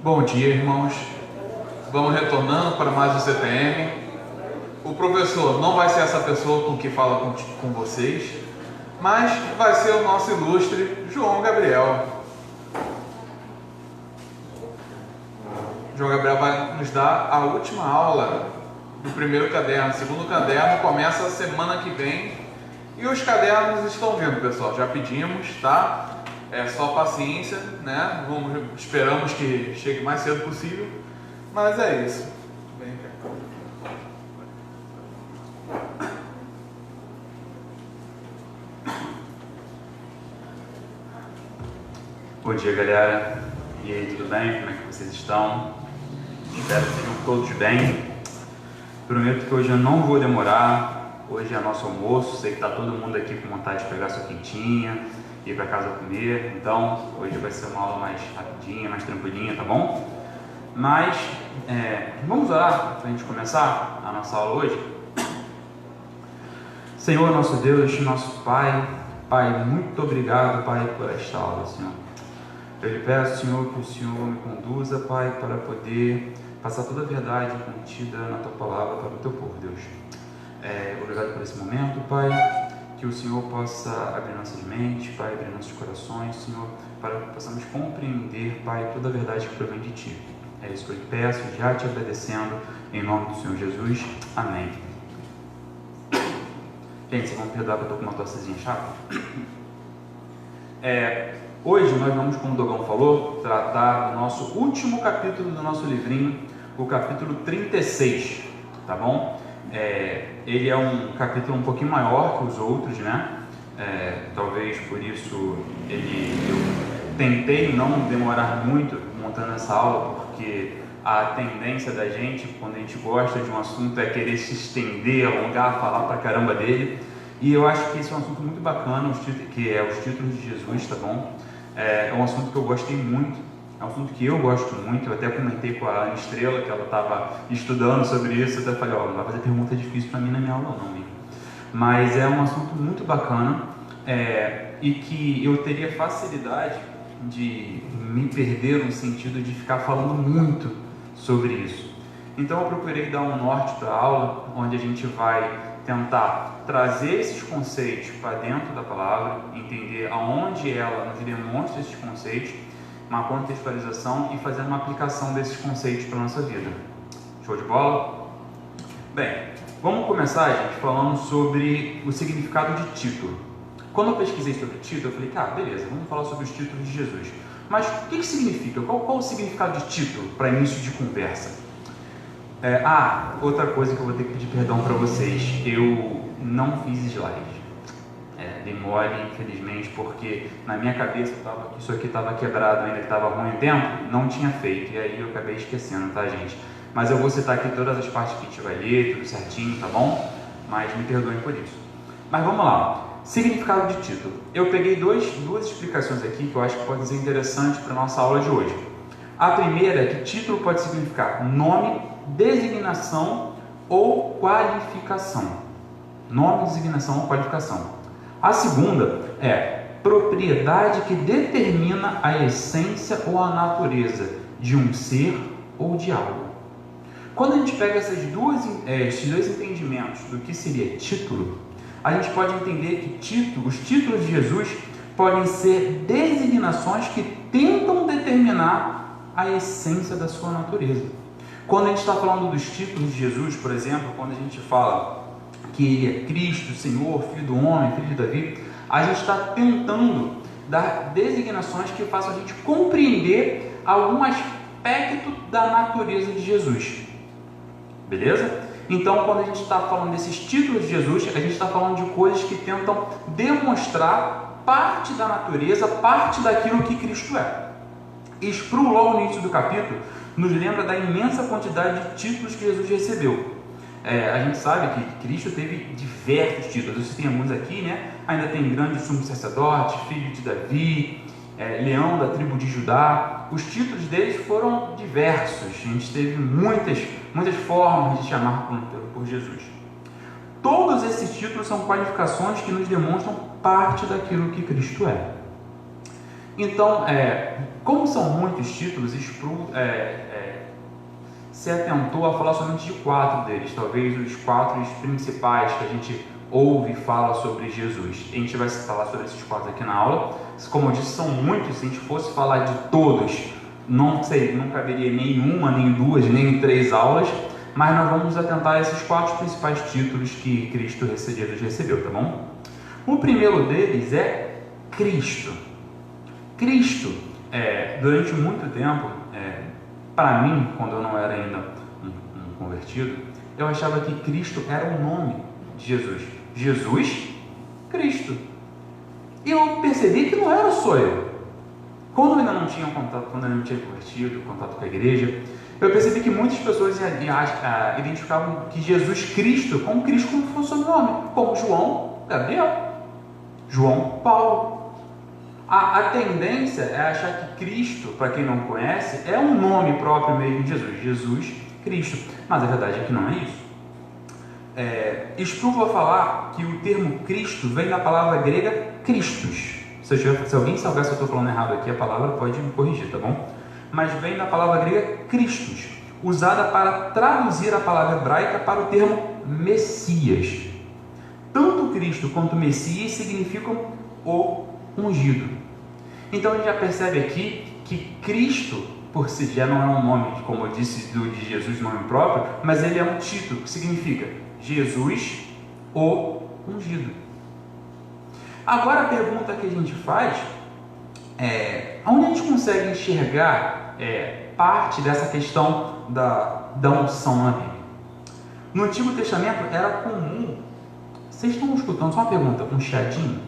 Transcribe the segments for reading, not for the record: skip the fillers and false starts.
Bom dia, irmãos. Vamos retornando para mais um CTM. O professor não vai ser essa pessoa com que fala com vocês, mas vai ser o nosso ilustre João Gabriel. João Gabriel vai nos dar a última aula do primeiro caderno. O segundo caderno começa a semana que vem e os cadernos estão vindo, pessoal. Já pedimos, tá? É só paciência, né? Esperamos que chegue o mais cedo possível, mas é isso. Vem cá. Bom dia, galera. E aí, tudo bem? Como é que vocês estão? Espero que estejam todos bem. Prometo que hoje eu não vou demorar. Hoje é nosso almoço. Sei que está todo mundo aqui com vontade de pegar sua quentinha, ir para casa comer. Então, hoje vai ser uma aula mais rapidinha, mais tranquilinha, tá bom? Mas, vamos orar para a gente começar a nossa aula hoje? Senhor, nosso Deus, nosso Pai. Pai, muito obrigado, Pai, por esta aula, Senhor. Eu lhe peço, Senhor, que o Senhor me conduza, Pai, para poder passar toda a verdade contida na Tua Palavra para o Teu povo, Deus. Obrigado por esse momento, Pai, que o Senhor possa abrir nossas mentes, Pai, abrir nossos corações, Senhor, para que possamos compreender, Pai, toda a verdade que provém de Ti. É isso que eu lhe peço, já te agradecendo, em nome do Senhor Jesus. Amém. Gente, vocês vão perdoar que eu estou com uma tossezinha chata? Hoje nós vamos, como o Dogão falou, tratar do nosso último capítulo do nosso livrinho, o capítulo 36, tá bom? Ele é um capítulo um pouquinho maior que os outros, né? Talvez por isso eu tentei não demorar muito montando essa aula, porque a tendência da gente, quando a gente gosta de um assunto, é querer se estender, alongar, falar pra caramba dele. E eu acho que esse é um assunto muito bacana, que é os títulos de Jesus, tá bom? É um assunto que eu gostei muito, é um assunto que eu gosto muito. Eu até comentei com a Ana Estrela, que ela estava estudando sobre isso. Eu até falei, não vai fazer pergunta difícil para mim na minha aula não, hein? Mas é um assunto muito bacana, e que eu teria facilidade de me perder no sentido de ficar falando muito sobre isso. Então eu procurei dar um norte para a aula, onde a gente vai tentar trazer esses conceitos para dentro da palavra, entender aonde ela nos demonstra esses conceitos, uma contextualização e fazer uma aplicação desses conceitos para a nossa vida. Show de bola? Bem, vamos começar, gente, falando sobre o significado de título. Quando eu pesquisei sobre título, eu falei, beleza, vamos falar sobre os títulos de Jesus. Mas o que significa? Qual o significado de título para início de conversa? Outra coisa que eu vou ter que pedir perdão para vocês, eu não fiz slide. Dei mole, infelizmente, porque na minha cabeça isso aqui estava quebrado ainda, que estava ruim o tempo, não tinha feito, e aí eu acabei esquecendo, tá, gente? Mas eu vou citar aqui todas as partes que a gente vai ler, tudo certinho, tá bom? Mas me perdoem por isso. Mas vamos lá, significado de título. Eu peguei duas explicações aqui que eu acho que pode ser interessante para a nossa aula de hoje. A primeira é que título pode significar nome, designação ou qualificação. Nome, designação ou qualificação. A segunda é propriedade que determina a essência ou a natureza de um ser ou de algo. Quando a gente pega esses dois entendimentos do que seria título, a gente pode entender que os títulos de Jesus podem ser designações que tentam determinar a essência da sua natureza. Quando a gente está falando dos títulos de Jesus, por exemplo, quando a gente fala que Ele é Cristo, Senhor, Filho do Homem, Filho de Davi, a gente está tentando dar designações que façam a gente compreender algum aspecto da natureza de Jesus. Beleza? Então, quando a gente está falando desses títulos de Jesus, a gente está falando de coisas que tentam demonstrar parte da natureza, parte daquilo que Cristo é. Spru, logo no início do capítulo, nos lembra da imensa quantidade de títulos que Jesus recebeu. A gente sabe que Cristo teve diversos títulos. Eu citei alguns aqui, né? Ainda tem grande sumo sacerdote, filho de Davi, leão da tribo de Judá. Os títulos deles foram diversos. A gente teve muitas formas de chamar por Jesus. Todos esses títulos são qualificações que nos demonstram parte daquilo que Cristo é. Então, como são muitos títulos, Sproul se atentou a falar somente de 4 deles, talvez os 4 principais que a gente ouve e fala sobre Jesus. A gente vai falar sobre esses 4 aqui na aula. Como eu disse, são muitos. Se a gente fosse falar de todos, não caberia nem uma, nem 2, nem 3 aulas, mas nós vamos nos atentar a esses 4 principais títulos que Jesus recebeu, tá bom? O primeiro deles é Cristo. Cristo, durante muito tempo, para mim, quando eu não era ainda um convertido, eu achava que Cristo era o nome de Jesus. Jesus, Cristo. E eu percebi que não era só eu. Quando eu ainda não tinha contato, quando eu não tinha convertido, contato com a igreja, eu percebi que muitas pessoas identificavam que Jesus Cristo como fosse o nome, como João Gabriel, João Paulo. A tendência é achar que Cristo, para quem não conhece, é um nome próprio mesmo de Jesus, Jesus Cristo. Mas a verdade é que não é isso. Sproul vai falar que o termo Cristo vem da palavra grega Christos. Se alguém souber se eu estou falando errado aqui, a palavra pode me corrigir, tá bom? Mas vem da palavra grega Christos, usada para traduzir a palavra hebraica para o termo Messias. Tanto Cristo quanto Messias significam o ungido. Então a gente já percebe aqui que Cristo, por si já não é um nome, como eu disse, de Jesus, nome próprio, mas ele é um título que significa Jesus, o ungido. Agora a pergunta que a gente faz onde a gente consegue enxergar parte dessa questão da unção na Bíblia? No Antigo Testamento era comum. Vocês estão escutando? Só uma pergunta, um chiadinho?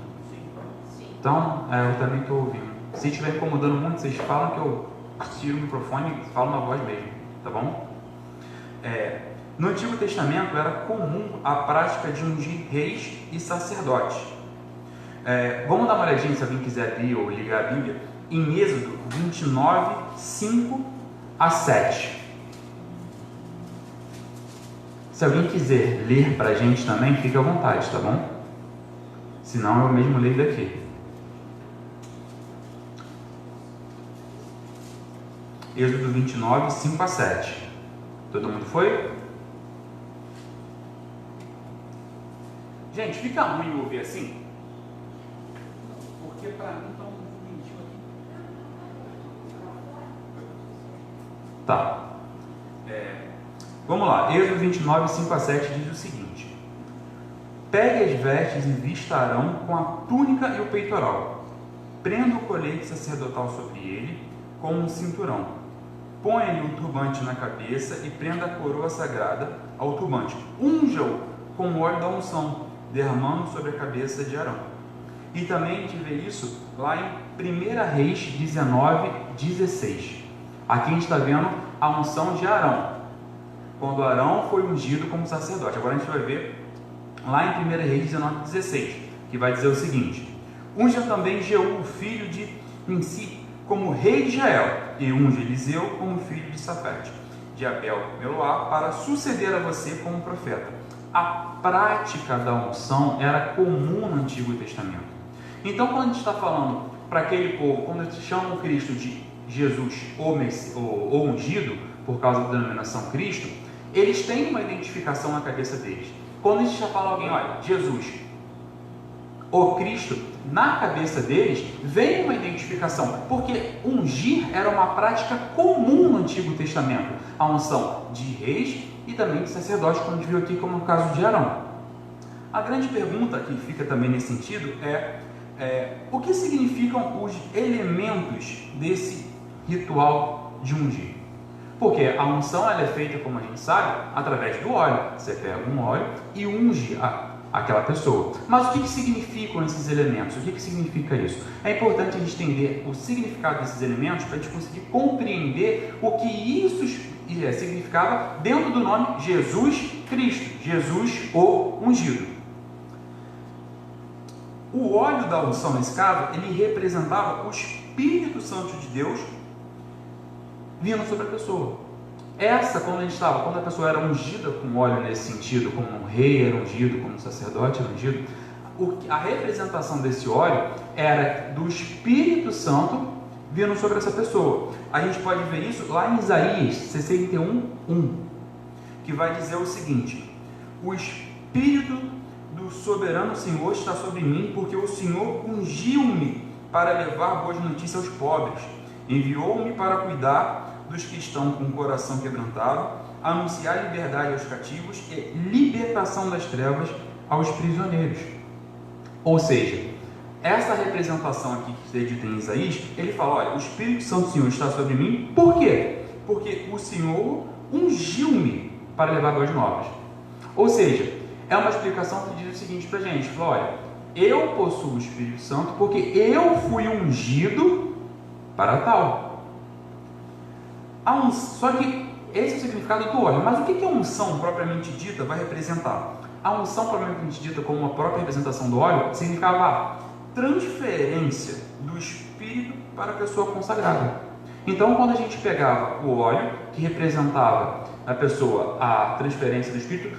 Então, eu também estou ouvindo. Se estiver incomodando muito, vocês falam que eu tiro o microfone e falo na voz mesmo, tá bom? No Antigo Testamento era comum a prática de ungir reis e sacerdotes. Vamos dar uma olhadinha, se alguém quiser abrir ou ligar a Bíblia, em Êxodo 29, 5 a 7. Se alguém quiser ler para a gente também, fique à vontade, tá bom? Senão eu mesmo leio daqui. Êxodo 29, 5 a 7. Todo mundo foi? Gente, fica ruim ouvir assim? Porque para mim está um movimentinho aqui. Tá. Vamos lá. Êxodo 29, 5 a 7 diz o seguinte: pegue as vestes e vista Arão com a túnica e o peitoral. Prenda o colete sacerdotal sobre ele com um cinturão. Põe-lhe um turbante na cabeça e prenda a coroa sagrada ao turbante. Unja-o com o óleo da unção, derramando sobre a cabeça de Arão. E também a gente vê isso lá em 1 Reis 19, 16. Aqui a gente está vendo a unção de Arão, quando Arão foi ungido como sacerdote. Agora a gente vai ver lá em 1 Reis 19, 16, que vai dizer o seguinte: unja também Jeú, filho de Nimsi, como rei de Israel, e unge Eliseu como filho de Safete, de Abel Meloá, para suceder a você como profeta. A prática da unção era comum no Antigo Testamento. Então, quando a gente está falando para aquele povo, quando eles chamam Cristo de Jesus ou ungido, por causa da denominação Cristo, eles têm uma identificação na cabeça deles. Quando a gente já fala alguém, olha, Jesus, o Cristo, na cabeça deles vem uma identificação, porque ungir era uma prática comum no Antigo Testamento, a unção de reis e também de sacerdotes, como a gente viu aqui, como no caso de Arão. A grande pergunta que fica também nesse sentido o que significam os elementos desse ritual de ungir? Porque a unção ela é feita, como a gente sabe, através do óleo. Você pega um óleo e unge aquela pessoa. Mas o que significam esses elementos? O que significa isso? É importante a gente entender o significado desses elementos para a gente conseguir compreender o que isso significava dentro do nome Jesus Cristo, Jesus o ungido. O óleo da unção, nesse caso, ele representava o Espírito Santo de Deus vindo sobre a pessoa. Quando a pessoa era ungida com óleo nesse sentido, como um rei era ungido, como um sacerdote era ungido, a representação desse óleo era do Espírito Santo vindo sobre essa pessoa. A gente pode ver isso lá em Isaías 61:1, que vai dizer o seguinte: o Espírito do soberano Senhor está sobre mim, porque o Senhor ungiu-me para levar boas notícias aos pobres, enviou-me para cuidar dos que estão com o coração quebrantado, anunciar liberdade aos cativos e libertação das trevas aos prisioneiros. Ou seja, essa representação aqui que está dita em Isaías, ele fala: olha, o Espírito Santo do Senhor está sobre mim. Por quê? Porque o Senhor ungiu-me para levar boas novas. Ou seja, é uma explicação que diz o seguinte para a gente: fala, olha, eu possuo o Espírito Santo porque eu fui ungido para tal. Só que esse é o significado do óleo. Mas o que a unção propriamente dita vai representar? A unção propriamente dita, como uma própria representação do óleo, significava a transferência do Espírito para a pessoa consagrada. Então, quando a gente pegava o óleo, que representava a pessoa, a transferência do Espírito,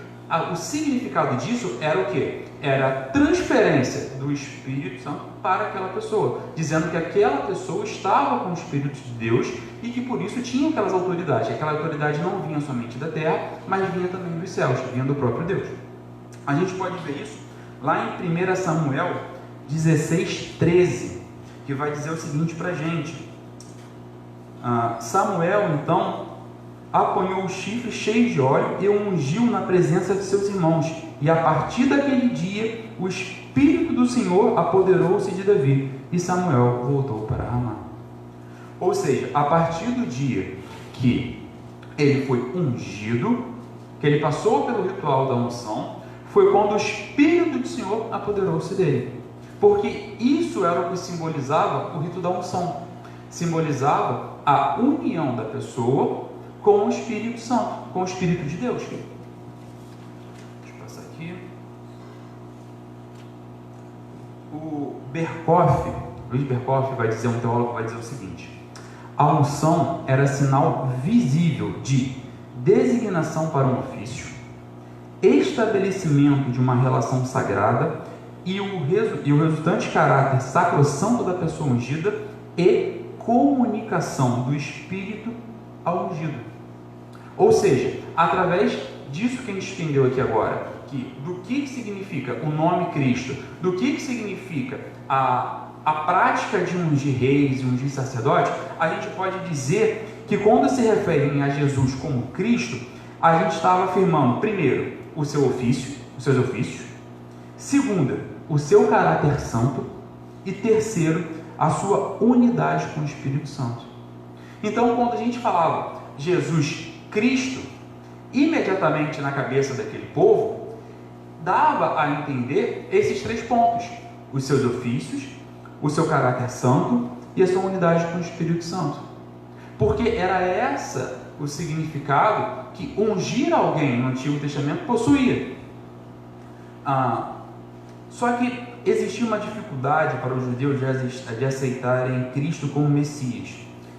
o significado disso era o quê? Era a transferência do Espírito Santo para aquela pessoa, dizendo que aquela pessoa estava com o Espírito de Deus e que por isso tinha aquelas autoridades. Aquela autoridade não vinha somente da terra, mas vinha também dos céus, vinha do próprio Deus. A gente pode ver isso lá em 1 Samuel 16:13, que vai dizer o seguinte para a gente: Samuel então apanhou o chifre cheio de óleo e o ungiu na presença de seus irmãos, e a partir daquele dia o Espírito do Senhor apoderou-se de Davi, e Samuel voltou para Ramá. Ou seja, a partir do dia que ele foi ungido, que ele passou pelo ritual da unção, foi quando o Espírito do Senhor apoderou-se dele, porque isso era o que simbolizava o rito da unção, simbolizava a união da pessoa com o Espírito Santo, com o Espírito de Deus. Deixa eu passar aqui. O Berkoff, Luiz Berkoff vai dizer, um teólogo vai dizer o seguinte: a unção era sinal visível de designação para um ofício, estabelecimento de uma relação sagrada e o resultante caráter sacrossanto da pessoa ungida e comunicação do Espírito ao ungido. Ou seja, através disso que a gente entendeu aqui agora, do que significa o nome Cristo, do que significa a prática de ungir reis e ungir sacerdotes, a gente pode dizer que quando se referem a Jesus como Cristo, a gente estava afirmando, primeiro, o seu ofício, os seus ofícios, segunda, o seu caráter santo, e terceiro, a sua unidade com o Espírito Santo. Então, quando a gente falava Jesus Cristo, imediatamente na cabeça daquele povo, dava a entender esses três pontos: os seus ofícios, o seu caráter santo e a sua unidade com o Espírito Santo. Porque era essa o significado que ungir alguém no Antigo Testamento possuía. Só que existia uma dificuldade para os judeus de aceitarem Cristo como Messias.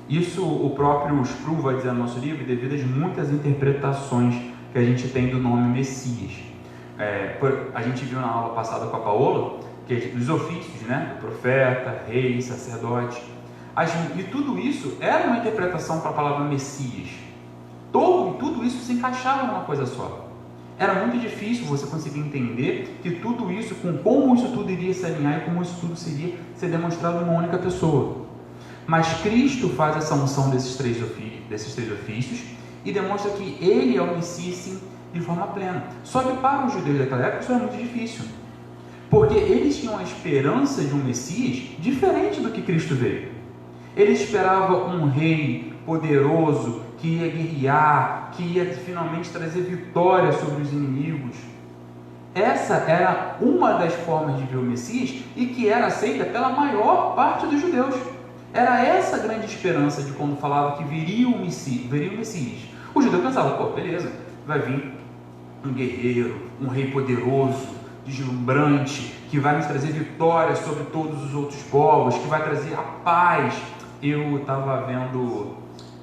Isso o próprio Sproul vai dizer no nosso livro, devido às muitas interpretações que a gente tem do nome Messias. A gente viu na aula passada com a Paola, que é dos ofícios, né? Do profeta, rei, sacerdote. E tudo isso era uma interpretação para a palavra Messias. Tudo isso se encaixava numa coisa só. Era muito difícil você conseguir entender que tudo isso, como isso tudo iria se alinhar e como isso tudo seria ser demonstrado numa única pessoa. Mas Cristo faz essa unção desses três ofícios e demonstra que Ele é o Messias, sim, de forma plena. Só que para os judeus daquela época isso era muito difícil, porque eles tinham a esperança de um Messias diferente do que Cristo veio. Eles esperavam um rei poderoso que ia guerrear, que ia finalmente trazer vitória sobre os inimigos. Essa era uma das formas de ver o Messias e que era aceita pela maior parte dos judeus. Era essa a grande esperança de quando falava que viria o Messias. O judeu pensava, pô, beleza, vai vir um guerreiro, um rei poderoso, deslumbrante, que vai nos trazer vitória sobre todos os outros povos, que vai trazer a paz. Eu estava vendo,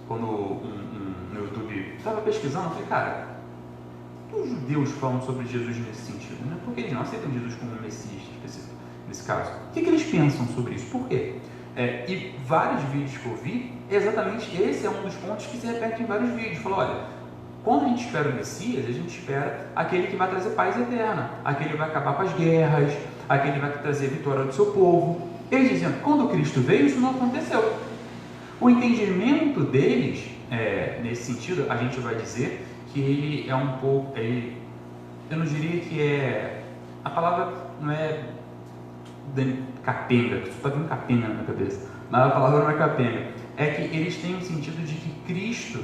quando no YouTube, estava pesquisando, falei, cara, que os judeus falam sobre Jesus nesse sentido? Né? Porque eles não aceitam Jesus como um Messias específico, nesse caso. O que eles pensam sobre isso? Por quê? E vários vídeos que eu vi, exatamente esse é um dos pontos que se repete em vários vídeos. Fala, olha, quando a gente espera o Messias, a gente espera aquele que vai trazer paz eterna, aquele que vai acabar com as guerras, aquele que vai trazer vitória do seu povo. Eles dizem, quando Cristo veio, isso não aconteceu. O entendimento deles, nesse sentido, a gente vai dizer que ele é um pouco, eu não diria que a palavra não é capenga, só está vindo capenga na minha cabeça, mas a palavra não é capenga, é que eles têm o sentido de que Cristo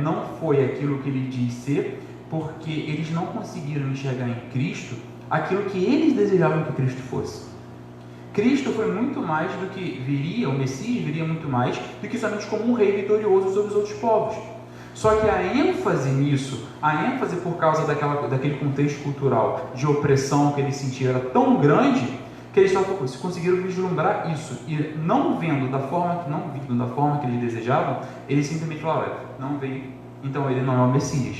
não foi aquilo que ele diz ser, porque eles não conseguiram enxergar em Cristo aquilo que eles desejavam que Cristo fosse. Cristo foi muito mais do que viria, o Messias viria muito mais do que somente como um rei vitorioso sobre os outros povos. Só que a ênfase nisso, a ênfase por causa daquele contexto cultural de opressão que eles sentiam era tão grande que eles só conseguiram vislumbrar isso e não vendo da forma que eles desejavam, eles simplesmente falaram, olha, não veio, então ele não é o Messias.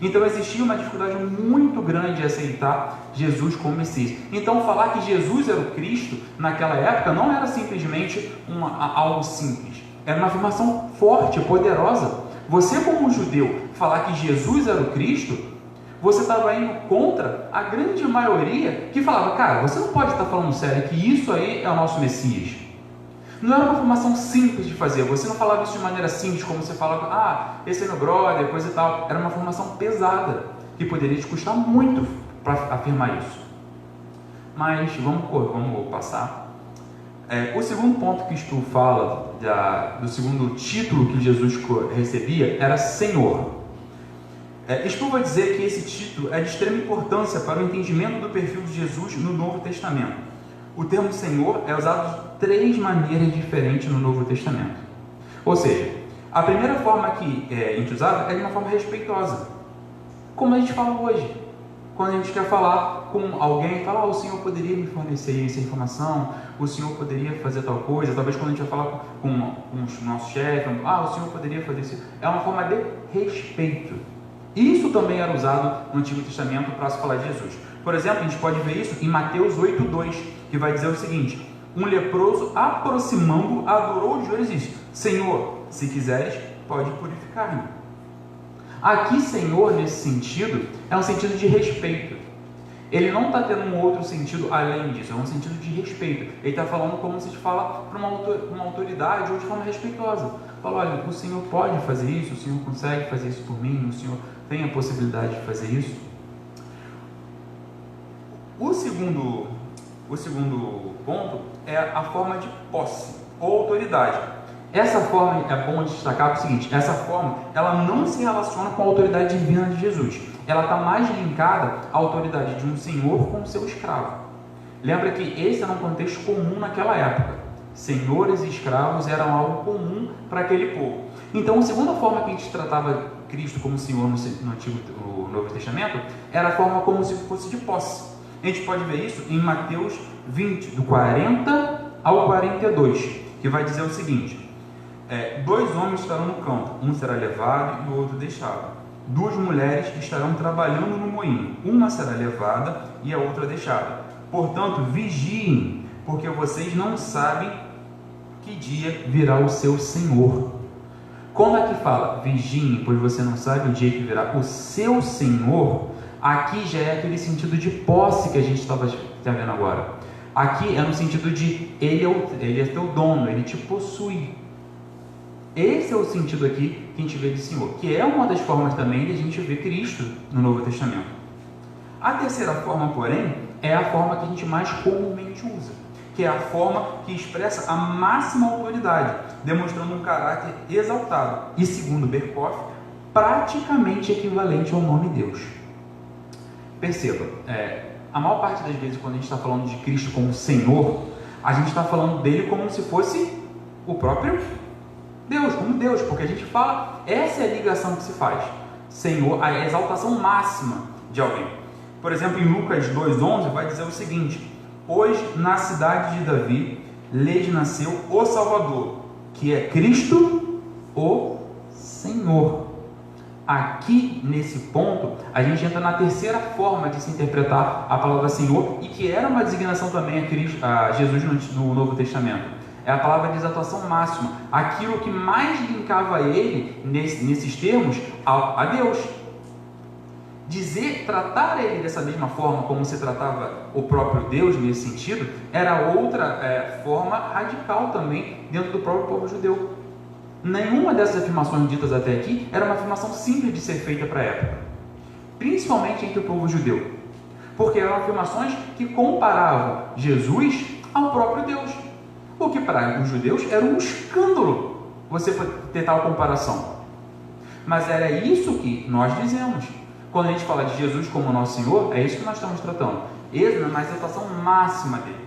Então existia uma dificuldade muito grande de aceitar Jesus como Messias. Então falar que Jesus era o Cristo naquela época não era simplesmente algo simples, era uma afirmação forte, poderosa. Você como judeu falar que Jesus era o Cristo, você estava indo contra a grande maioria que falava, cara, você não pode estar falando sério que isso aí é o nosso Messias. Não era uma afirmação simples de fazer, você não falava isso de maneira simples, como você falava, esse é meu brother, coisa e tal. Era uma afirmação pesada, que poderia te custar muito para afirmar isso. Mas vamos passar. O segundo ponto que Stu fala, do segundo título que Jesus recebia, era Senhor. Stu vai dizer que esse título é de extrema importância para o entendimento do perfil de Jesus no Novo Testamento. O termo Senhor é usado de 3 maneiras diferentes no Novo Testamento. Ou seja, a primeira forma que a gente usava é de uma forma respeitosa, como a gente fala hoje. Quando a gente quer falar com alguém, fala, o Senhor poderia me fornecer essa informação, o Senhor poderia fazer tal coisa. Talvez quando a gente vai falar com o nosso chefe, o Senhor poderia fazer isso. É uma forma de respeito. Isso também era usado no Antigo Testamento para se falar de Jesus. Por exemplo, a gente pode ver isso em Mateus 8:2, que vai dizer o seguinte: um leproso, aproximando, adorou de joelhos e disse, Senhor, se quiseres, pode purificar-me. Aqui, Senhor, nesse sentido, é um sentido de respeito. Ele não está tendo um outro sentido além disso, é um sentido de respeito. Ele está falando como se fala para uma autoridade ou de forma respeitosa. Fala, olha, o Senhor pode fazer isso, o Senhor consegue fazer isso por mim, o Senhor tem a possibilidade de fazer isso. O segundo ponto é a forma de posse ou autoridade. Essa forma é bom destacar o seguinte: essa forma ela não se relaciona com a autoridade divina de Jesus. Ela está mais linkada à autoridade de um senhor com seu escravo. Lembra que esse era um contexto comum naquela época. Senhores e escravos eram algo comum para aquele povo. Então, a segunda forma que a gente tratava Cristo como Senhor no Novo Testamento era a forma como se fosse de posse. A gente pode ver isso em Mateus 20, do 40 ao 42, que vai dizer o seguinte: 2 homens estarão no campo, um será levado e o outro deixado. 2 mulheres estarão trabalhando no moinho, uma será levada e a outra deixada. Portanto, vigiem, porque vocês não sabem que dia virá o seu Senhor. Quando aqui fala vigiem, pois você não sabe o dia que virá o seu Senhor, aqui já é aquele sentido de posse que a gente estava vendo agora. Aqui é no sentido de ele é teu dono, ele te possui. Esse é o sentido aqui que a gente vê de Senhor, que é uma das formas também de a gente ver Cristo no Novo Testamento. A terceira forma, porém, é a forma que a gente mais comumente usa, que é a forma que expressa a máxima autoridade, demonstrando um caráter exaltado e, segundo Berkhoff, praticamente equivalente ao nome Deus. Perceba, a maior parte das vezes quando a gente está falando de Cristo como Senhor, a gente está falando dele como se fosse o próprio Deus, como Deus, porque a gente fala, essa é a ligação que se faz. Senhor, a exaltação máxima de alguém. Por exemplo, em Lucas 2:11 vai dizer o seguinte: hoje na cidade de Davi lhes nasceu o Salvador, que é Cristo o Senhor. Aqui, nesse ponto, a gente entra na terceira forma de se interpretar a palavra Senhor, e que era uma designação também a Jesus no Novo Testamento. É a palavra de exaltação máxima, aquilo que mais linkava ele, nesses termos, a Deus. Tratar ele dessa mesma forma como se tratava o próprio Deus nesse sentido, era outra forma radical também dentro do próprio povo judeu. Nenhuma dessas afirmações ditas até aqui era uma afirmação simples de ser feita para a época, principalmente entre o povo judeu, porque eram afirmações que comparavam Jesus ao próprio Deus, o que para os judeus era um escândalo você ter tal comparação. Mas era isso que nós dizemos. Quando a gente fala de Jesus como nosso Senhor, é isso que nós estamos tratando. Essa é uma exaltação máxima dele.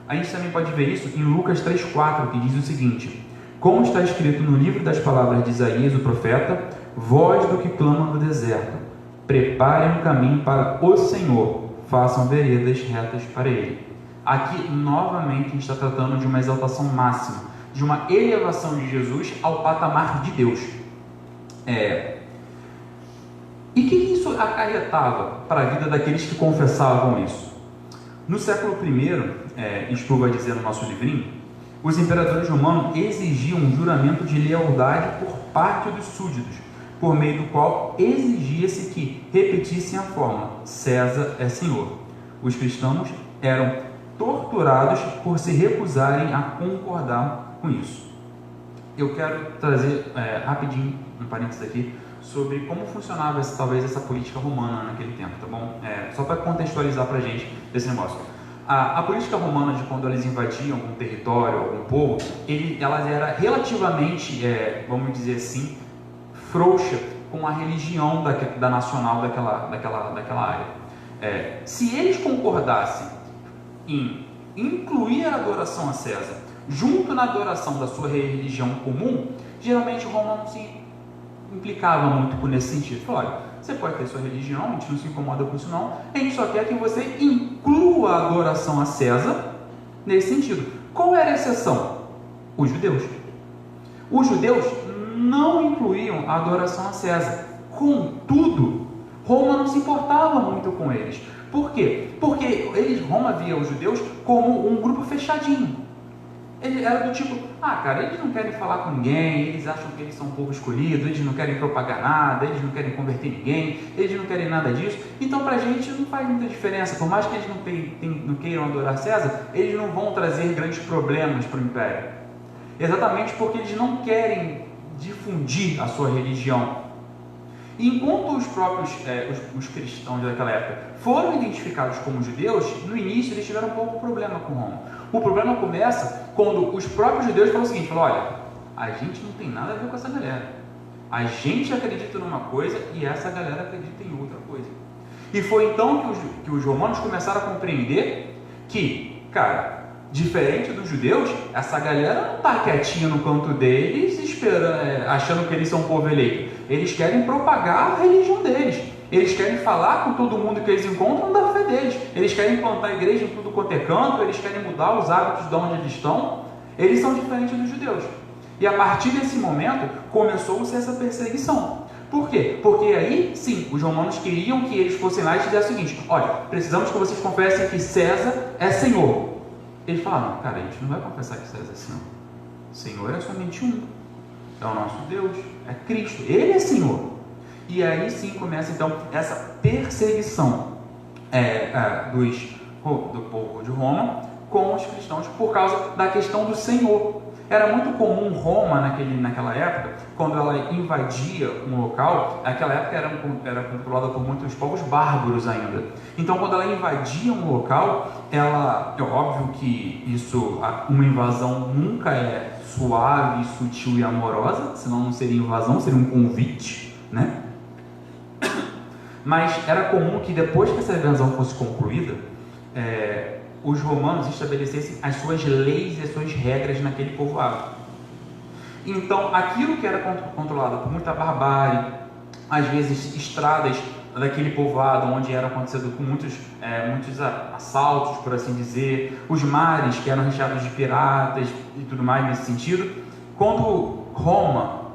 A gente também pode ver isso em Lucas 3,4, que diz o seguinte: como está escrito no livro das palavras de Isaías, o profeta, voz do que clama no deserto, preparem um caminho para o Senhor, façam veredas retas para ele. Aqui, novamente, a gente está tratando de uma exaltação máxima, de uma elevação de Jesus ao patamar de Deus. E o que isso acarretava para a vida daqueles que confessavam isso? No século I, Sproul vai dizer no nosso livrinho, os imperadores romanos exigiam um juramento de lealdade por parte dos súditos, por meio do qual exigia-se que repetissem a fórmula: César é Senhor. Os cristãos eram torturados por se recusarem a concordar com isso. Eu quero trazer rapidinho um parênteses aqui sobre como funcionava talvez essa política romana naquele tempo, tá bom? Só para contextualizar para a gente desse negócio. A política romana, de quando eles invadiam algum território, algum povo, ela era relativamente, vamos dizer assim, frouxa com a religião da nacional daquela área. Se eles concordassem em incluir a adoração a César junto na adoração da sua religião comum, geralmente Roma não se implicava muito nesse sentido. Falou: olha, você pode ter sua religião, a gente não se incomoda com isso não, a gente só quer que você inclua a adoração a César nesse sentido. Qual era a exceção? Os judeus. Os judeus não incluíam a adoração a César. Contudo, Roma não se importava muito com eles. Por quê? Porque Roma via os judeus como um grupo fechadinho. Ele era do tipo: cara, eles não querem falar com ninguém, eles acham que eles são um povo escolhido, eles não querem propagar nada, eles não querem converter ninguém, eles não querem nada disso. Então, pra gente não faz muita diferença. Por mais que eles não queiram adorar César, eles não vão trazer grandes problemas para o império. Exatamente porque eles não querem difundir a sua religião. E enquanto os próprios os cristãos daquela época foram identificados como judeus, no início eles tiveram um pouco problema com Roma. O problema começa quando os próprios judeus falam o seguinte: olha, a gente não tem nada a ver com essa galera. A gente acredita numa coisa e essa galera acredita em outra coisa. E foi então que os romanos começaram a compreender que, cara, diferente dos judeus, essa galera não está quietinha no canto deles, achando que eles são um povo eleito. Eles querem propagar a religião deles. Eles querem falar com todo mundo que eles encontram da fé deles. Eles querem plantar igreja em tudo quanto é canto. Eles querem mudar os hábitos de onde eles estão. Eles são diferentes dos judeus. E a partir desse momento, começou-se essa perseguição. Por quê? Porque aí, sim, os romanos queriam que eles fossem lá e dissessem o seguinte: olha, precisamos que vocês confessem que César é Senhor. Eles falaram: cara, a gente não vai confessar que César é Senhor. Senhor é somente um. É o nosso Deus, é Cristo, Ele é Senhor. E aí sim começa então essa perseguição do povo de Roma com os cristãos por causa da questão do Senhor. Era muito comum Roma naquela época, quando ela invadia um local, naquela época era controlada por muitos povos bárbaros ainda. Então quando ela invadia um local, é óbvio que uma invasão nunca é suave, sutil e amorosa, senão não seria invasão, seria um convite, né? Mas era comum que depois que essa invasão fosse concluída, os romanos estabelecessem as suas leis e as suas regras naquele povoado. Então, aquilo que era controlado por muita barbárie, às vezes estradas daquele povoado onde era acontecido com muitos assaltos, por assim dizer, os mares que eram recheados de piratas e tudo mais nesse sentido, quando Roma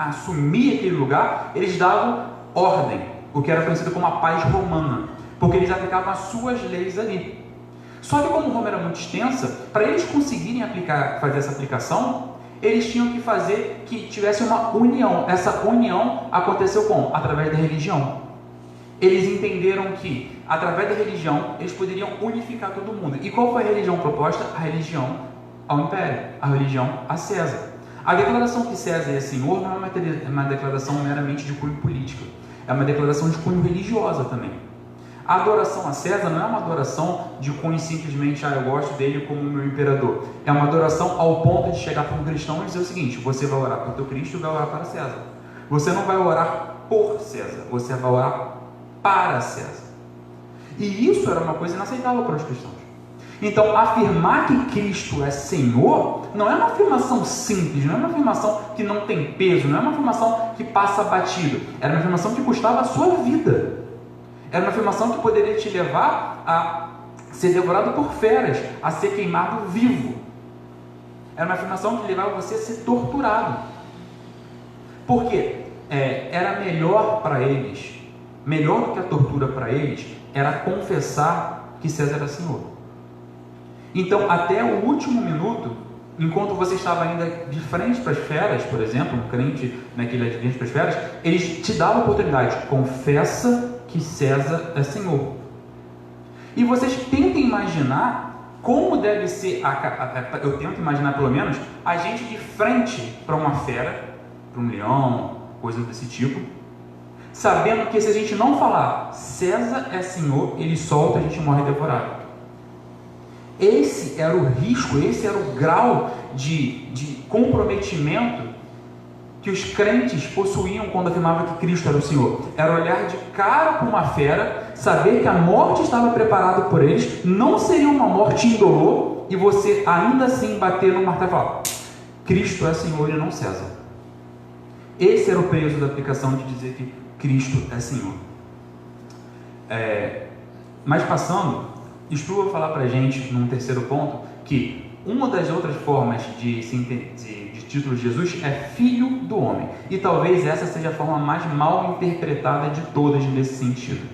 assumir aquele lugar, eles davam ordem, o que era conhecido como a paz romana, porque eles aplicavam as suas leis ali. Só que como Roma era muito extensa, para eles conseguirem fazer essa aplicação, eles tinham que fazer que tivesse uma união. Essa união aconteceu como? Através da religião. Eles entenderam que, através da religião, eles poderiam unificar todo mundo. E qual foi a religião proposta? A religião ao Império, a religião a César. A declaração que César é Senhor não é uma declaração meramente de cunho político, é uma declaração de cunho religiosa também. A adoração a César não é uma adoração de cunho simplesmente, eu gosto dele como meu imperador. É uma adoração ao ponto de chegar para um cristão e dizer o seguinte: você vai orar para o teu Cristo e vai orar para César. Você não vai orar por César, você vai orar para César. E isso era uma coisa inaceitável para os cristãos. Então, afirmar que Cristo é Senhor não é uma afirmação simples, não é uma afirmação que não tem peso, não é uma afirmação que passa batido. Era uma afirmação que custava a sua vida. Era uma afirmação que poderia te levar a ser devorado por feras, a ser queimado vivo. Era uma afirmação que levava você a ser torturado. Por quê? Era melhor para eles, melhor do que a tortura para eles, era confessar que César era Senhor. Então, até o último minuto, enquanto você estava ainda de frente para as feras, por exemplo, um crente naquele de frente para as feras, eles te davam a oportunidade: confessa que César é Senhor. E vocês tentem imaginar como deve ser, eu tento imaginar pelo menos, a gente de frente para uma fera, para um leão, coisa desse tipo, sabendo que se a gente não falar César é Senhor, ele solta, a gente morre devorado. Esse era o risco, esse era o grau de comprometimento que os crentes possuíam quando afirmavam que Cristo era o Senhor. Era olhar de cara para uma fera, saber que a morte estava preparada por eles, não seria uma morte indolor, e você ainda assim bater no martelo e falar: Cristo é Senhor e não César. Esse era o peso da aplicação de dizer que Cristo é Senhor. Mas passando, Sproul vai falar para a gente, num terceiro ponto, que uma das outras formas de título de Jesus é Filho do Homem. E talvez essa seja a forma mais mal interpretada de todas nesse sentido.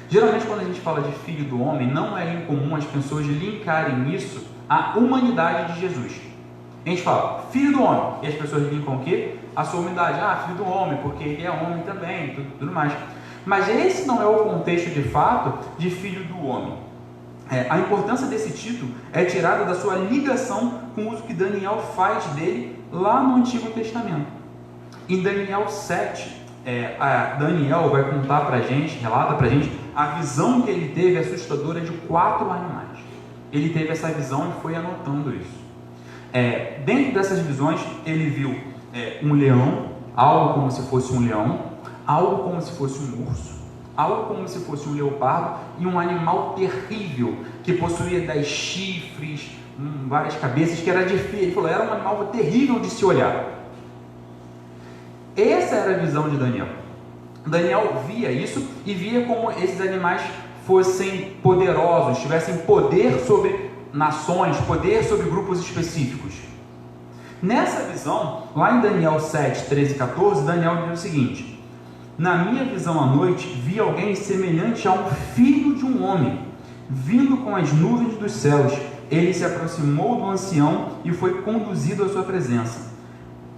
Geralmente, quando a gente fala de Filho do Homem, não é incomum as pessoas linkarem isso à humanidade de Jesus. A gente fala Filho do Homem, e as pessoas linkam o quê? A sua humanidade. Filho do Homem, porque ele é homem também, tudo mais. Mas esse não é o contexto de fato de Filho do Homem. A importância desse título é tirada da sua ligação com o uso que Daniel faz dele lá no Antigo Testamento. Em Daniel 7, Daniel vai contar para a gente, relata para a gente, a visão que ele teve assustadora de 4 animais. Ele teve essa visão e foi anotando isso. Dentro dessas visões, ele viu um leão, algo como se fosse um leão, algo como se fosse um urso, algo como se fosse um leopardo e um animal terrível que possuía 10 chifres, várias cabeças, que era difícil. Ele falou, era um animal terrível de se olhar. Essa era a visão de Daniel. Daniel via isso e via como esses animais fossem poderosos, tivessem poder sobre nações, poder sobre grupos específicos. Nessa visão, lá em Daniel 7, 13 e 14, Daniel diz o seguinte: na minha visão à noite, vi alguém semelhante a um filho de um homem, vindo com as nuvens dos céus. Ele se aproximou do ancião e foi conduzido à sua presença.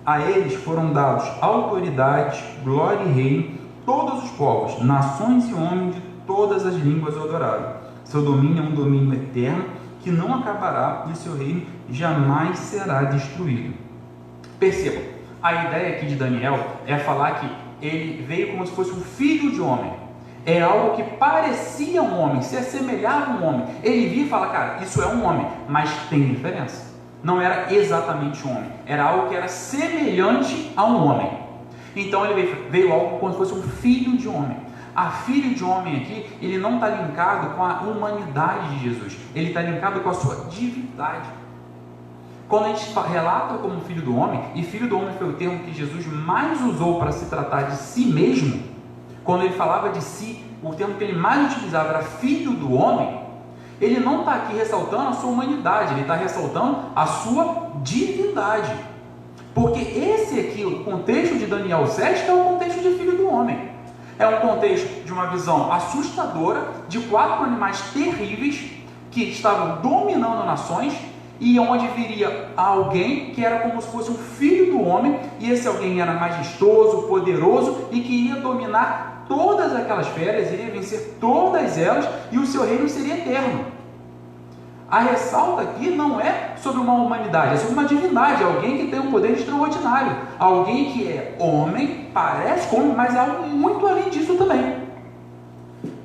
A eles foram dados autoridade, glória e reino, todos os povos, nações e homens de todas as línguas o adoraram. Seu domínio é um domínio eterno, que não acabará, e seu reino jamais será destruído. Percebam, a ideia aqui de Daniel é falar que ele veio como se fosse um filho de homem. É algo que parecia um homem, se assemelhava a um homem. Ele via e fala, cara, isso é um homem, mas tem diferença. Não era exatamente um homem, era algo que era semelhante a um homem. Então ele veio algo como se fosse um filho de homem. A filho de homem aqui, ele não está linkado com a humanidade de Jesus, ele está linkado com a sua divindade. Quando a gente relata como filho do homem, e filho do homem foi o termo que Jesus mais usou para se tratar de si mesmo, quando ele falava de si, o termo que ele mais utilizava era filho do homem, ele não está aqui ressaltando a sua humanidade, ele está ressaltando a sua divindade. Porque esse aqui, o contexto de Daniel 7, é o contexto de Filho do Homem. É um contexto de uma visão assustadora de 4 animais terríveis que estavam dominando nações e onde viria alguém que era como se fosse um filho do homem, e esse alguém era majestoso, poderoso e que ia dominar todas aquelas feras, iria vencer todas elas e o seu reino seria eterno. A ressalta aqui não é sobre uma humanidade, é sobre uma divindade, alguém que tem um poder extraordinário, alguém que é homem, parece homem, mas é algo muito além disso também.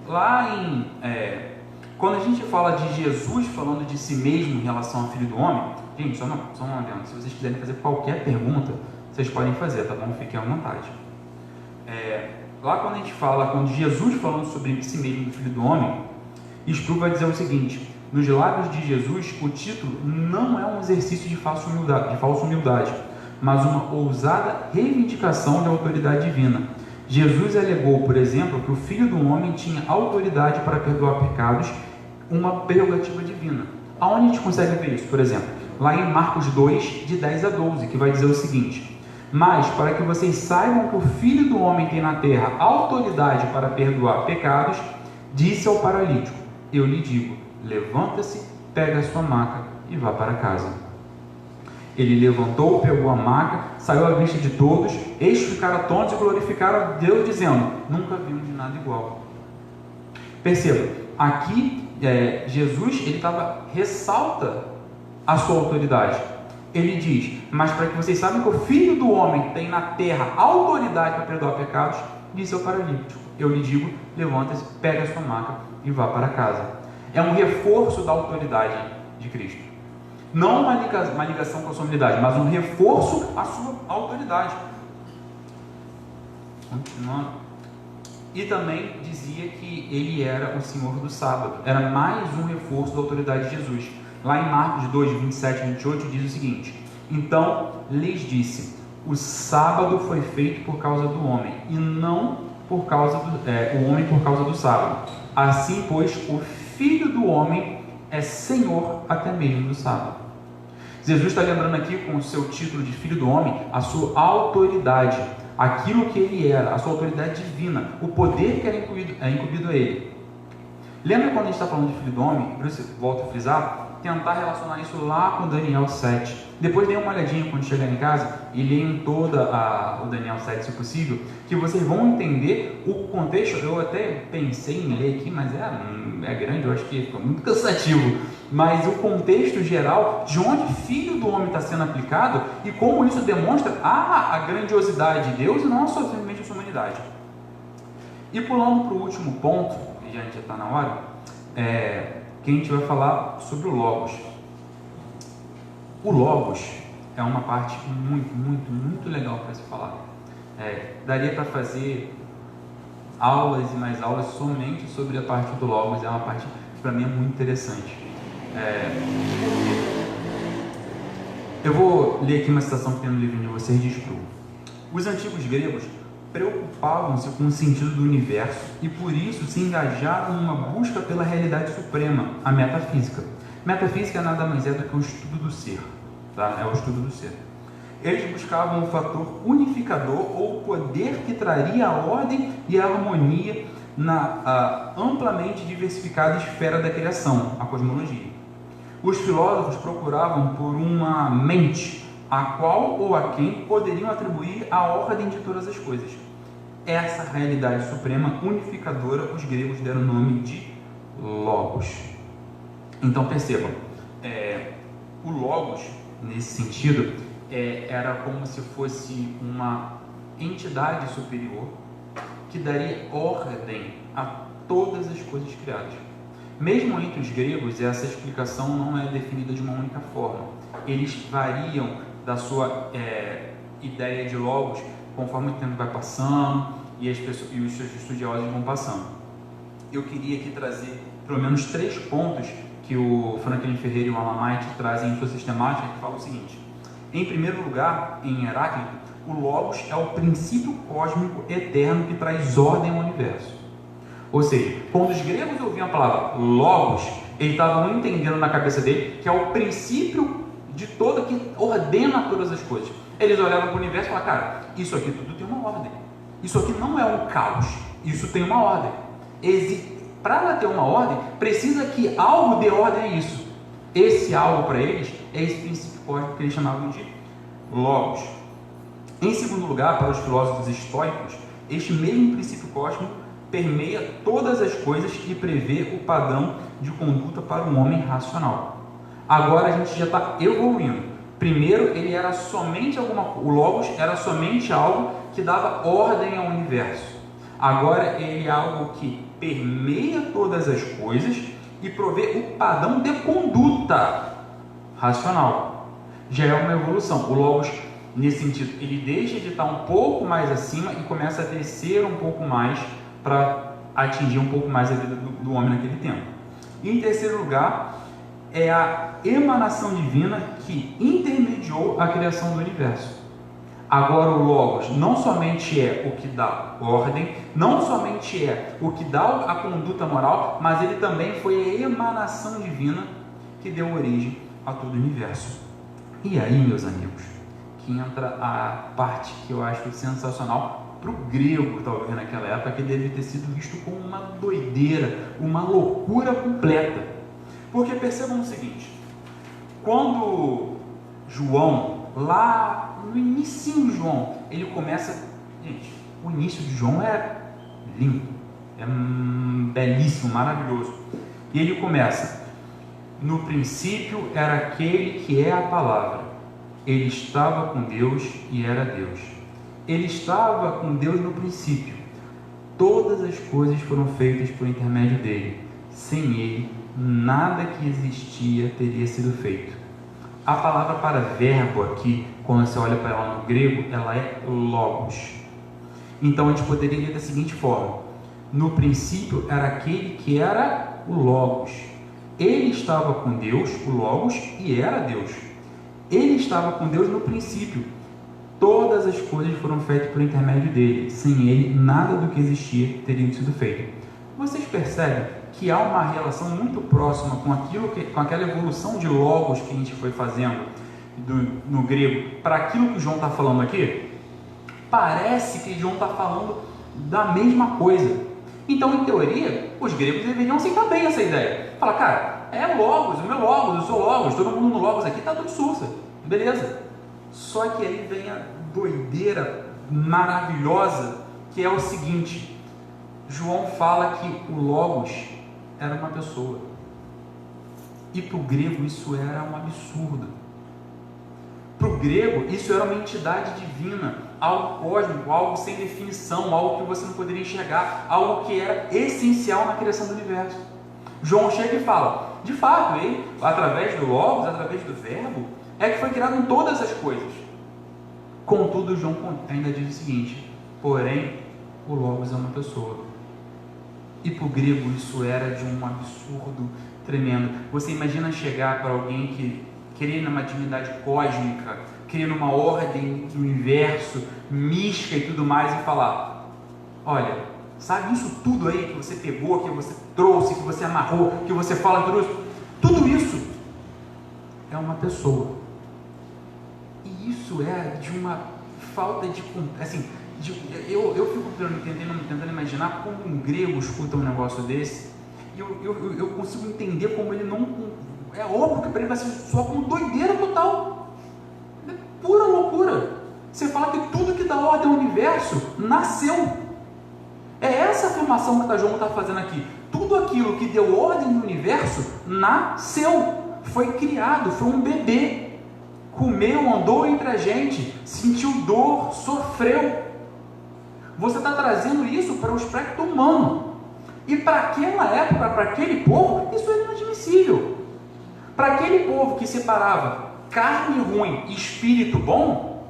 Lá quando a gente fala de Jesus falando de si mesmo em relação ao Filho do Homem, gente, só um adendo, se vocês quiserem fazer qualquer pergunta, vocês podem fazer, tá bom? Fiquem à vontade. Lá quando Jesus falando sobre si mesmo do Filho do Homem, Sproul vai dizer o seguinte: nos lábios de Jesus, o título não é um exercício de falsa humildade, mas uma ousada reivindicação de autoridade divina. Jesus alegou, por exemplo, que o Filho do Homem tinha autoridade para perdoar pecados, uma prerrogativa divina. Aonde a gente consegue ver isso? Por exemplo, lá em Marcos 2, de 10 a 12, que vai dizer o seguinte: mas para que vocês saibam que o Filho do Homem tem na terra autoridade para perdoar pecados, disse ao paralítico: eu lhe digo, levanta-se, pega a sua maca e vá para casa. Ele levantou, pegou a maca, saiu à vista de todos, eles ficaram atônitos e glorificaram a Deus, dizendo: nunca vimos nada igual. Perceba, aqui Jesus ressalta a sua autoridade. Ele diz: mas para que vocês saibam que o Filho do Homem tem na terra autoridade para perdoar pecados, disse ao paralítico: eu lhe digo, levanta-se, pega a sua maca e vá para casa. É um reforço da autoridade de Cristo. Não uma ligação com a sua humanidade, mas um reforço à sua autoridade. Continuando. E também dizia que ele era o Senhor do sábado. Era mais um reforço da autoridade de Jesus. Lá em Marcos 2, 27 e 28 diz o seguinte: então lhes disse, o sábado foi feito por causa do homem, e não por causa o homem por causa do sábado. Assim, pois, o Filho do Homem é Senhor até mesmo do sábado. Jesus está lembrando aqui, com o seu título de Filho do Homem, a sua autoridade, aquilo que ele era, a sua autoridade divina, o poder que era incumbido a ele. Lembra quando a gente está falando de Filho do Homem? Por isso, volto a frisar, tentar relacionar isso lá com Daniel 7. Depois dê uma olhadinha quando chegar em casa e leiam toda o Daniel 7, se possível, que vocês vão entender o contexto. Eu até pensei em ler aqui, mas é grande, eu acho que fica muito cansativo. Mas o contexto geral de onde Filho do Homem está sendo aplicado e como isso demonstra a grandiosidade de Deus e não somente a sua humanidade. E pulando para o último ponto, que a gente já está na hora, que a gente vai falar sobre o Logos. O Logos é uma parte muito, muito, muito legal para se falar. Daria para fazer aulas e mais aulas somente sobre a parte do Logos. É uma parte que para mim é muito interessante. Eu vou ler aqui uma citação que tem no livrinho de vocês de Sproul. Os antigos gregos preocupavam-se com o sentido do universo e por isso se engajaram numa busca pela realidade suprema, a metafísica. Metafísica nada mais é do que o estudo do ser, tá? É o estudo do ser. Eles buscavam um fator unificador ou o poder que traria a ordem e a harmonia na amplamente diversificada esfera da criação, a cosmologia. Os filósofos procuravam por uma mente a qual ou a quem poderiam atribuir a ordem de todas as coisas. Essa realidade suprema unificadora, os gregos deram o nome de Logos. Então percebam, o Logos, nesse sentido, era como se fosse uma entidade superior que daria ordem a todas as coisas criadas. Mesmo entre os gregos, essa explicação não é definida de uma única forma. Eles variam da sua ideia de Logos conforme o tempo vai passando e os seus estudiosos vão passando. Eu queria aqui trazer pelo menos 3 pontos que o Franklin Ferreira e o Alan Knight trazem em sua sistemática, que fala o seguinte: em primeiro lugar, em Heráclito, o Logos é o princípio cósmico eterno que traz ordem ao universo. Ou seja, quando os gregos ouviam a palavra Logos, eles estavam entendendo na cabeça dele que é o princípio de toda, que ordena todas as coisas. Eles olhavam para o universo e falavam, cara, isso aqui tudo tem uma ordem. Isso aqui não é um caos, isso tem uma ordem. Para ela ter uma ordem, precisa que algo dê ordem a isso. Esse algo para eles é esse princípio cósmico que eles chamavam de logos. Em segundo lugar, para os filósofos estoicos, este mesmo princípio cósmico permeia todas as coisas e prevê o padrão de conduta para um homem racional. Agora a gente já está evoluindo. Primeiro, ele era somente o logos era somente algo que dava ordem ao universo. Agora ele é algo que permeia todas as coisas e provê o padrão de conduta racional. Já é uma evolução. O logos, nesse sentido, ele deixa de estar um pouco mais acima e começa a descer um pouco mais para atingir um pouco mais a vida do homem naquele tempo. E em terceiro lugar, é a emanação divina que intermediou a criação do universo. Agora o logos não somente é o que dá ordem, não somente é o que dá a conduta moral, mas ele também foi a emanação divina que deu origem a todo o universo. E aí, meus amigos, que entra a parte que eu acho sensacional para o grego, talvez naquela época, que deve ter sido visto como uma doideira, uma loucura completa. Porque percebam o seguinte, quando João, lá no início de João, ele começa, gente, o início de João é lindo, é belíssimo, maravilhoso. E ele começa, no princípio era aquele que é a palavra, ele estava com Deus e era Deus. Ele estava com Deus no princípio. Todas as coisas foram feitas por intermédio dele. Sem ele, nada que existia teria sido feito. A palavra para verbo aqui, quando você olha para ela no grego, ela é logos. Então a gente poderia ler da seguinte forma: no princípio era aquele que era o logos. Ele estava com Deus, o logos, e era Deus. Ele estava com Deus no princípio. Todas as coisas foram feitas por intermédio dele. Sem ele, nada do que existia teria sido feito. Vocês percebem que há uma relação muito próxima com aquela evolução de logos que a gente foi fazendo no grego para aquilo que João está falando aqui? Parece que João está falando da mesma coisa. Então, em teoria, os gregos deveriam aceitar bem essa ideia. Falar, cara, é logos, o meu logos, eu sou logos, todo mundo no logos aqui está tudo sussa. Beleza. Só que aí vem a doideira maravilhosa, que é o seguinte: João fala que o logos era uma pessoa, e para o grego isso era um absurdo. Para o grego isso era uma entidade divina, algo cósmico, algo sem definição, algo que você não poderia enxergar, algo que era essencial na criação do universo. João chega e fala, de fato, ele, através do logos, através do verbo, é que foi criado em todas as coisas. Contudo, João ainda diz o seguinte: porém, o logos é uma pessoa. E para o grego isso era de um absurdo tremendo. Você imagina chegar para alguém que crê numa divindade cósmica, crê numa ordem do universo, mística e tudo mais, e falar: olha, sabe isso tudo aí que você pegou, que você trouxe, que você amarrou, que você fala tudo isso é uma pessoa. E isso é de uma falta de... assim, eu fico tentando imaginar como um grego escuta um negócio desse, e eu consigo entender como ele não... É óbvio que para ele vai ser só como doideira total. É pura loucura. Você fala que tudo que dá ordem ao universo nasceu. É essa afirmação que João está fazendo aqui. Tudo aquilo que deu ordem no universo nasceu. Foi criado, foi um bebê. Comeu, andou entre a gente, sentiu dor, sofreu. Você está trazendo isso para o aspecto humano. E para aquela época, para aquele povo, isso era inadmissível. Para aquele povo que separava carne ruim e espírito bom,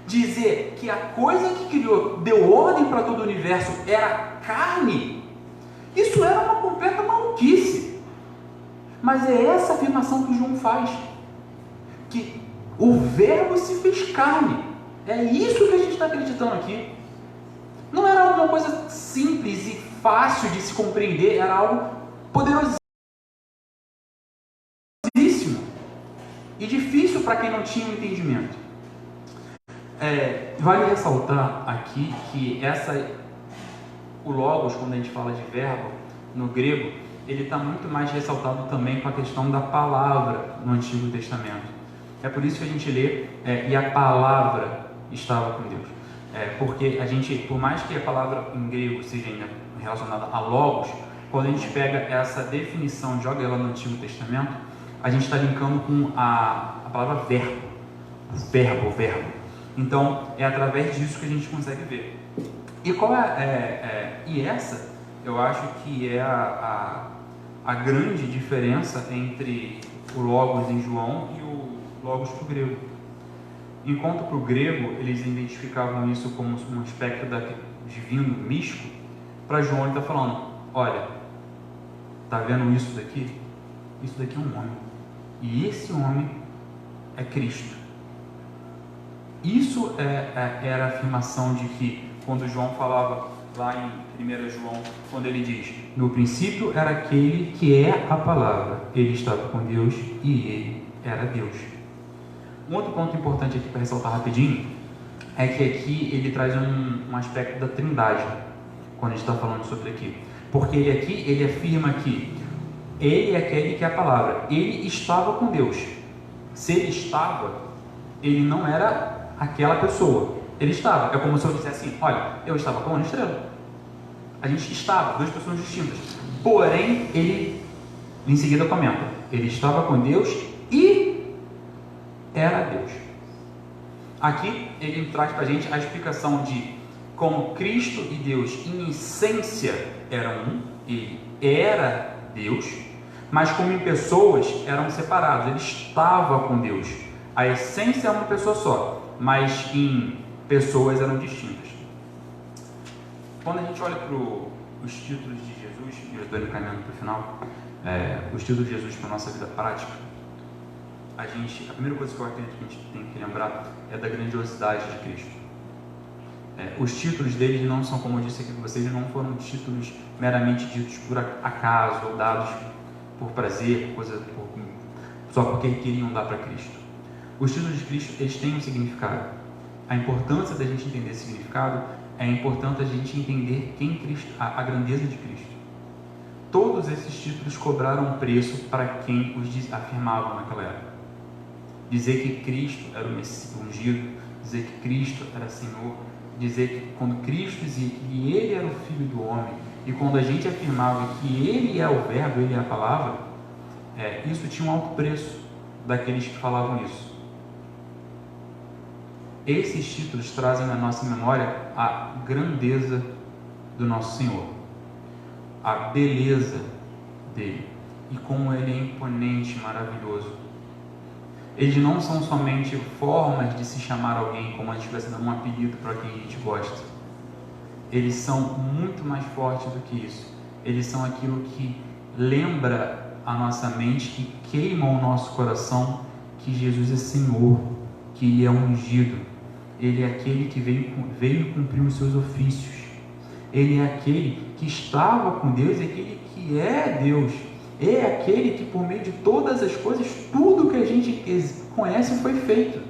dizer que a coisa que criou, deu ordem para todo o universo, era carne, isso era uma completa maluquice. Mas é essa afirmação que João faz, que o verbo se fez carne. É isso que a gente está acreditando aqui. Não era alguma coisa simples e fácil de se compreender, era algo poderosíssimo. e difícil para quem não tinha um entendimento. Vale ressaltar aqui que o logos, quando a gente fala de verbo, no grego, ele está muito mais ressaltado também com a questão da palavra no Antigo Testamento. É por isso que a gente lê, e a palavra estava com Deus. Porque a gente, por mais que a palavra em grego seja ainda relacionada a logos, quando a gente pega essa definição e joga ela no Antigo Testamento, a gente está linkando com a palavra verbo. Então, é através disso que a gente consegue ver. E e essa, eu acho que é a grande diferença entre o logos em João e o logos para o grego. Enquanto para o grego eles identificavam isso como um aspecto divino, místico, para João ele está falando, olha, está vendo isso daqui? Isso daqui é um homem. E esse homem é Cristo. Isso era a afirmação de que, quando João falava lá em 1 João, quando ele diz, no princípio era aquele que é a palavra, ele estava com Deus e ele era Deus. Um outro ponto importante aqui para ressaltar rapidinho, é que aqui ele traz um aspecto da trindade, quando a gente está falando sobre aqui. Porque ele afirma que ele é aquele que é a palavra, ele estava com Deus. Se ele estava, ele não era aquela pessoa, ele estava. É como se eu dissesse assim, olha, eu estava com uma estrela. A gente estava, duas pessoas distintas. Porém, ele em seguida comenta, ele estava com Deus e era Deus. Aqui ele traz para a gente a explicação de como Cristo e Deus em essência eram um, ele era Deus, mas como em pessoas eram separados, ele estava com Deus. A essência é uma pessoa só, mas em pessoas eram distintas. Quando a gente olha para os títulos de Jesus, e eu estou encaminhando para o final, os títulos de Jesus para a nossa vida prática, a primeira coisa que eu acredito que a gente tem que lembrar é da grandiosidade de Cristo. Os títulos dele não são, como eu disse aqui para vocês, não foram títulos meramente ditos por acaso ou dados por prazer, só porque queriam dar para Cristo. Os títulos de Cristo, eles têm um significado. A importância da gente entender esse significado é importante a gente entender quem Cristo, a grandeza de Cristo. Todos esses títulos cobraram um preço para quem os afirmavam naquela época. Dizer que Cristo era o Messias ungido, dizer que Cristo era Senhor, dizer que quando Cristo dizia que Ele era o Filho do Homem, e quando a gente afirmava que Ele é o Verbo, Ele é a Palavra, isso tinha um alto preço daqueles que falavam isso. Esses títulos trazem na nossa memória a grandeza do nosso Senhor, a beleza dele e como ele é imponente, maravilhoso. Eles não são somente formas de se chamar alguém como a gente estivesse dando um apelido para quem a gente gosta. Eles são muito mais fortes do que isso. Eles são aquilo que lembra a nossa mente e queima o nosso coração que Jesus é Senhor, que Ele é ungido. Ele é aquele que veio cumprir os seus ofícios. Ele é aquele que estava com Deus, é aquele que é Deus. É aquele que, por meio de todas as coisas, tudo que a gente conhece foi feito.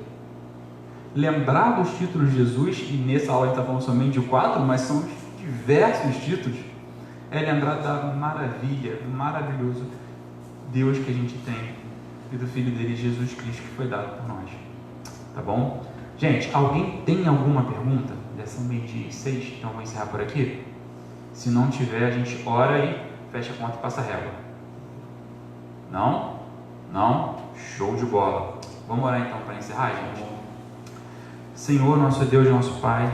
Lembrar dos títulos de Jesus, e nessa aula a gente está falando somente de 4, mas são diversos títulos, é lembrar da maravilha, do maravilhoso Deus que a gente tem e do Filho dele, Jesus Cristo, que foi dado por nós. Tá bom? Gente, alguém tem alguma pergunta? Já são 12:06, então eu vou encerrar por aqui. Se não tiver, a gente ora e fecha a conta e passa a régua. Não? Não? Show de bola. Vamos orar então para encerrar, gente? Senhor, nosso Deus, nosso Pai.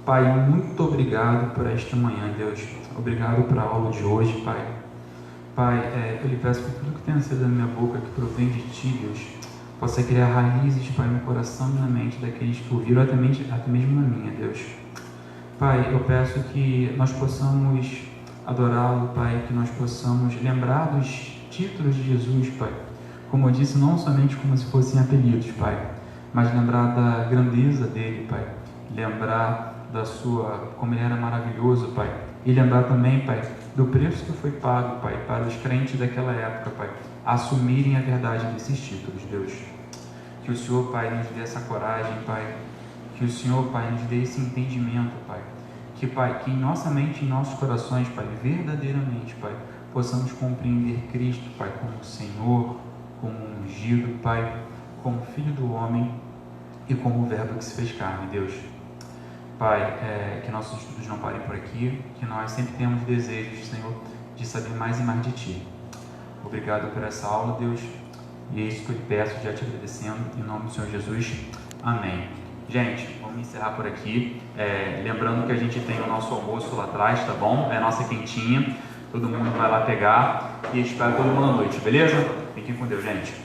Pai, muito obrigado por esta manhã, Deus. Obrigado pela aula de hoje, Pai. Pai, eu lhe peço que tudo que tenha sido da minha boca, que provém de Ti, Deus, possa criar raízes, Pai, no coração e na mente daqueles que ouviram, até mesmo na minha, Deus. Pai, eu peço que nós possamos adorá-lo, Pai, que nós possamos lembrar dos títulos de Jesus, Pai. Como eu disse, não somente como se fossem apelidos, Pai, mas lembrar da grandeza dele, Pai. Lembrar como ele era maravilhoso, Pai. E lembrar também, Pai, do preço que foi pago, Pai, para os crentes daquela época, Pai, assumirem a verdade desses títulos, Deus. Que o Senhor, Pai, nos dê essa coragem, Pai. Que o Senhor, Pai, nos dê esse entendimento, Pai. Que, Pai, que em nossa mente e em nossos corações, Pai, verdadeiramente, Pai, possamos compreender Cristo, Pai, como Senhor, como ungido, Pai, como Filho do homem e como o Verbo que se fez carne, Deus. Pai, que nossos estudos não parem por aqui, que nós sempre tenhamos desejos, Senhor, de saber mais e mais de Ti. Obrigado por essa aula, Deus, e é isso que eu te peço, já te agradecendo, em nome do Senhor Jesus. Amém. Gente, vamos encerrar por aqui, lembrando que a gente tem o nosso almoço lá atrás, tá bom? É a nossa quentinha, todo mundo vai lá pegar, e espero todo mundo à noite, beleza? Fiquem com Deus, gente.